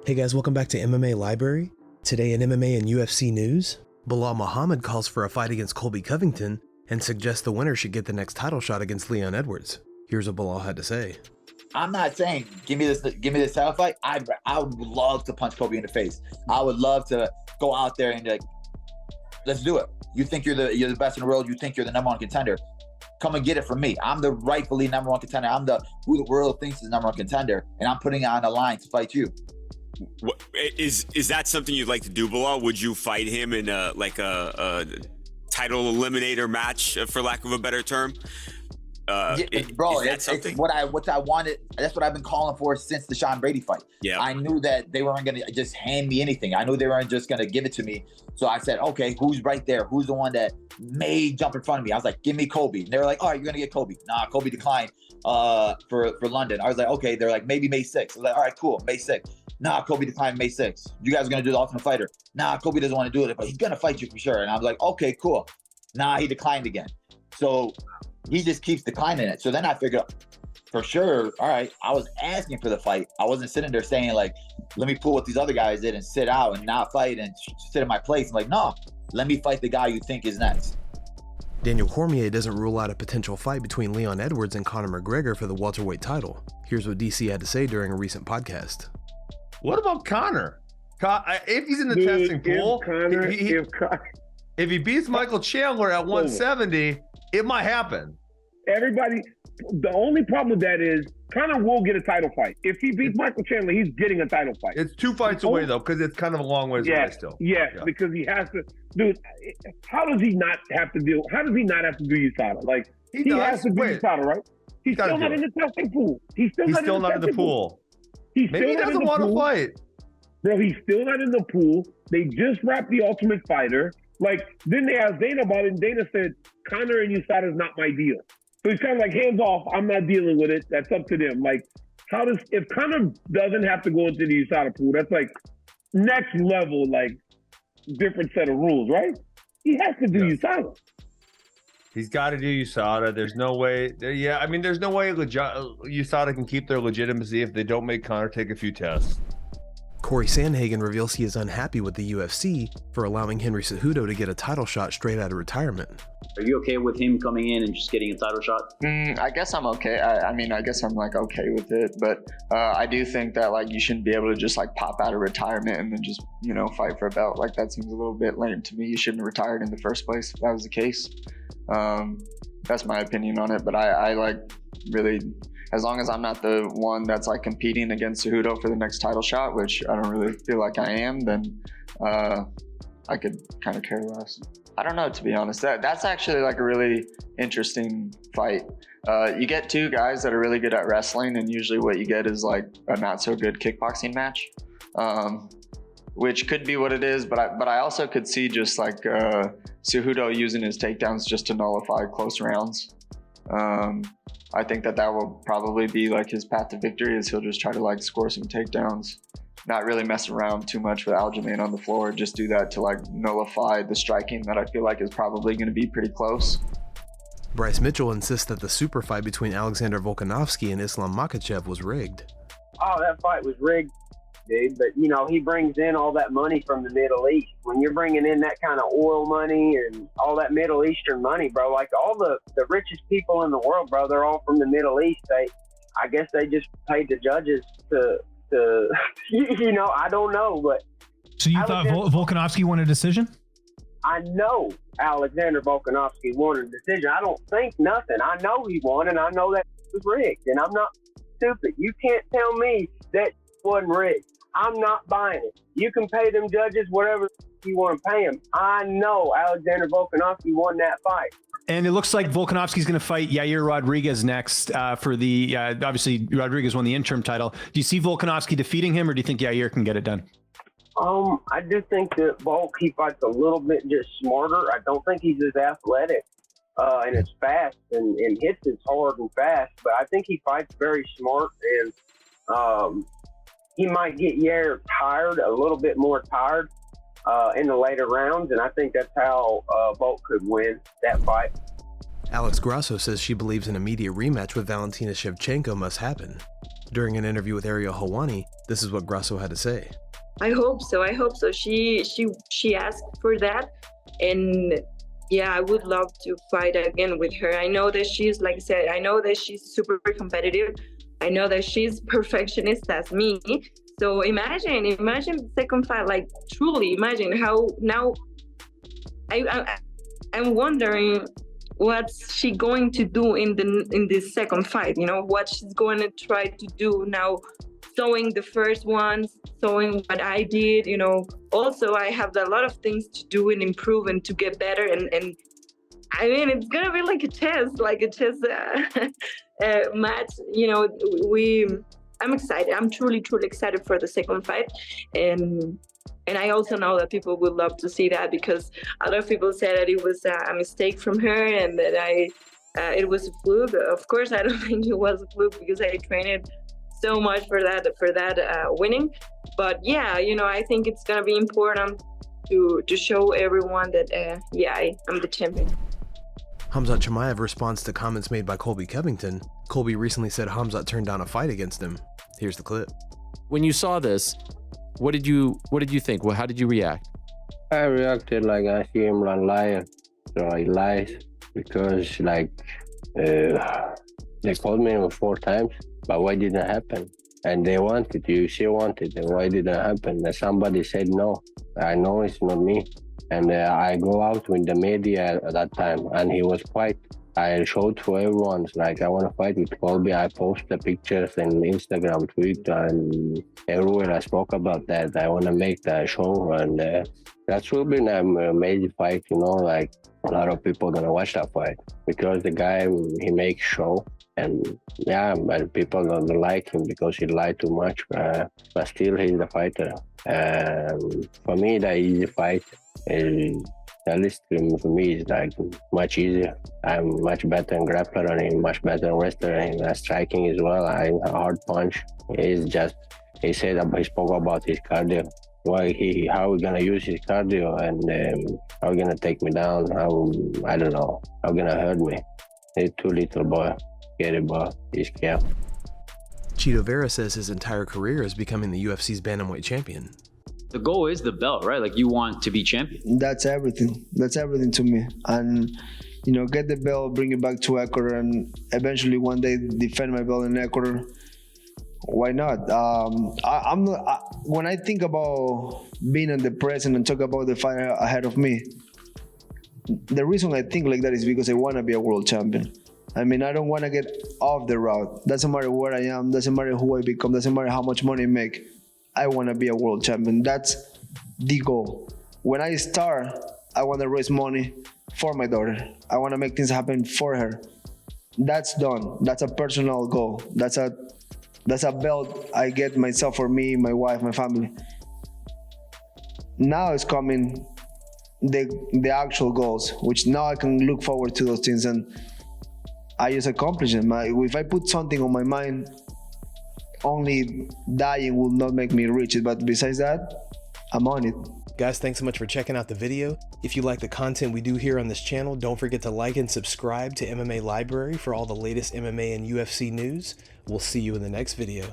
Hey guys, welcome back to MMA Library. Today in MMA and UFC news, Belal Muhammad calls for a fight against Colby Covington and suggests the winner should get the next title shot against Leon Edwards. Here's what Belal had to say. I'm not saying give me this title fight. I would love to punch Colby in the face. I would love to go out there and be like, let's do it. You think you're the best in the world? You think you're the number one contender? Come and get it from me. I'm the rightfully number one contender. I'm who the world thinks is the number one contender, and I'm putting it on the line to fight you. What, is that something you'd like to do, Belal? Would you fight him in a title eliminator match, for lack of a better term? It's what I wanted. That's what I've been calling for since the Sean Brady fight. Yeah, I knew that they weren't going to just hand me anything. I knew they weren't just going to give it to me. So I said, okay, who's right there? Who's the one that may jump in front of me? I was like, give me Colby. And they were like, all right, you're going to get Colby. Nah, Colby declined for London. I was like, okay. They're like, maybe May 6th. I was like, all right, cool, May 6th. Nah, Colby declined May 6th. You guys are going to do the Ultimate Fighter. Nah, Colby doesn't want to do it, but he's going to fight you for sure. And I was like, okay, cool. Nah, he declined again. So he just keeps declining it. So then I figured, for sure, all right, I was asking for the fight. I wasn't sitting there saying, like, let me pull what these other guys did and sit out and not fight and sit in my place. I'm like, no, let me fight the guy you think is next. Daniel Cormier doesn't rule out a potential fight between Leon Edwards and Conor McGregor for the welterweight title. Here's what DC had to say during a recent podcast. What about Conor? If he's in the testing pool, if he beats Michael Chandler at 170, it might happen. The only problem with that is Conor will get a title fight. If he beats Michael Chandler, he's getting a title fight. It's 2 fights away, though, because it's kind of a long ways away still. Yeah, because he has to. Dude, how does he not have to do USADA? Like, he has to do USADA, right? He's still not in the testing pool. He's still not in the pool. Maybe he doesn't want to fight. Bro, he's still not in the pool. They just wrapped the Ultimate Fighter. Like, then they asked Dana about it, and Dana said, Conor and USADA is not my deal. So he's kind of like, hands off, I'm not dealing with it. That's up to them. Like, if Conor doesn't have to go into the USADA pool, that's like next level, like, different set of rules, right? He has to do USADA. He's got to do USADA. There's no way. Yeah, I mean, there's no way USADA can keep their legitimacy if they don't make Conor take a few tests. Corey Sandhagen reveals he is unhappy with the UFC for allowing Henry Cejudo to get a title shot straight out of retirement. Are you okay with him coming in and just getting a title shot? I guess I'm okay. I guess I'm like okay with it, but I do think that like you shouldn't be able to just like pop out of retirement and then just, fight for a belt. Like that seems a little bit lame to me. You shouldn't have retired in the first place if that was the case. That's my opinion on it, but I like really, as long as I'm not the one that's like competing against Cejudo for the next title shot, which I don't really feel like I am, then I could kind of care less. I don't know, to be honest. That's actually like a really interesting fight. You get two guys that are really good at wrestling, and usually what you get is like a not so good kickboxing match, which could be what it is. But I also could see just like Cejudo using his takedowns just to nullify close rounds. I think that will probably be like his path to victory, is he'll just try to like score some takedowns, not really mess around too much with Aljamain on the floor, just do that to like nullify the striking that I feel like is probably going to be pretty close. Bryce Mitchell insists that the super fight between Alexander Volkanovski and Islam Makhachev was rigged. Oh, that fight was rigged, dude. But, he brings in all that money from the Middle East. When you're bringing in that kind of oil money and all that Middle Eastern money, bro, like all the richest people in the world, bro, they're all from the Middle East. I guess they just paid the judges to I don't know. But so you thought Volkanovski won a decision? I know Alexander Volkanovski won a decision. I don't think nothing. I know he won, and I know that was rigged, and I'm not stupid. You can't tell me that wasn't rigged. I'm not buying it. You can pay them judges whatever you want to pay them. I know Alexander Volkanovski won that fight. And it looks like Volkanovski's going to fight Yair Rodriguez next for the, obviously Rodriguez won the interim title. Do you see Volkanovski defeating him, or do you think Yair can get it done? I do think that Volk, he fights a little bit just smarter. I don't think he's as athletic and as fast and hits as hard and fast, but I think he fights very smart, and he might get Yair tired, a little bit more tired in the later rounds, and I think that's how Volk could win that fight. Alex Grasso says she believes an immediate rematch with Valentina Shevchenko must happen. During an interview with Ariel Helwani, this is what Grasso had to say. I hope so. I hope so. She asked for that, and yeah, I would love to fight again with her. I know that she's, like I said, I know that she's super competitive. I know that she's perfectionist as me. So imagine second fight, like truly imagine how now. I'm wondering what's she going to do in this second fight. You know, what she's going to try to do now. Showing the first ones, showing what I did, you know. Also, I have a lot of things to do and improve and to get better. And I mean, it's gonna be like a chess match. You know, I'm excited. I'm truly excited for the second fight. And I also know that people would love to see that, because a lot of people said that it was a mistake from her and that it was a fluke. Of course, I don't think it was a fluke, because I trained so much for that winning. But yeah, you know, I think it's gonna be important to show everyone that I'm the champion. Khamzat Chimaev responds to comments made by Colby Covington. Colby recently said Khamzat turned down a fight against him. Here's the clip. When you saw this, what did you think? Well, how did you react? I reacted like I see him like lying. So I lied because like they called me 4 times. But why didn't it happen? And they wanted, she wanted, and why didn't it happen? And somebody said no. I know it's not me. And I go out with the media at that time, and he was quiet. I showed to everyone, like, I want to fight with Colby. I post the pictures in Instagram, Twitter, and everywhere I spoke about that. I want to make the show, and that will be an amazing fight, you know, like a lot of people going to watch that fight because the guy, he makes show. And yeah, but people don't like him because he lied too much, but still he's a fighter. For me, the easy fight is, at least for me, is like much easier. I'm much better in grappler and I'm much better in wrestler and striking as well. I'm a hard punch. He spoke about his cardio. Well, how we gonna use his cardio and how we gonna take me down? I don't know. How gonna hurt me? He's too little boy. Get it, boy. He's scared. Chito Vera says his entire career is becoming the UFC's bantamweight champion. The goal is the belt, right? Like, you want to be champion. That's everything. That's everything to me. And, you know, get the belt, bring it back to Ecuador, and eventually one day defend my belt in Ecuador. Why not? When I think about being in the present and talk about the fight ahead of me, the reason I think like that is because I want to be a world champion. I mean, I don't want to get off the route. Doesn't matter where I am, doesn't matter who I become, doesn't matter how much money I make. I want to be a world champion. That's the goal. When I start, I want to raise money for my daughter. I want to make things happen for her. That's done. That's a personal goal. That's a belt I get myself, for me, my wife, my family. Now it's coming the actual goals, which now I can look forward to those things and I just accomplish them. If I put something on my mind, only dying will not make me reach it. But besides that, I'm on it. Guys, thanks so much for checking out the video. If you like the content we do here on this channel, don't forget to like and subscribe to MMA Library for all the latest MMA and UFC news. We'll see you in the next video.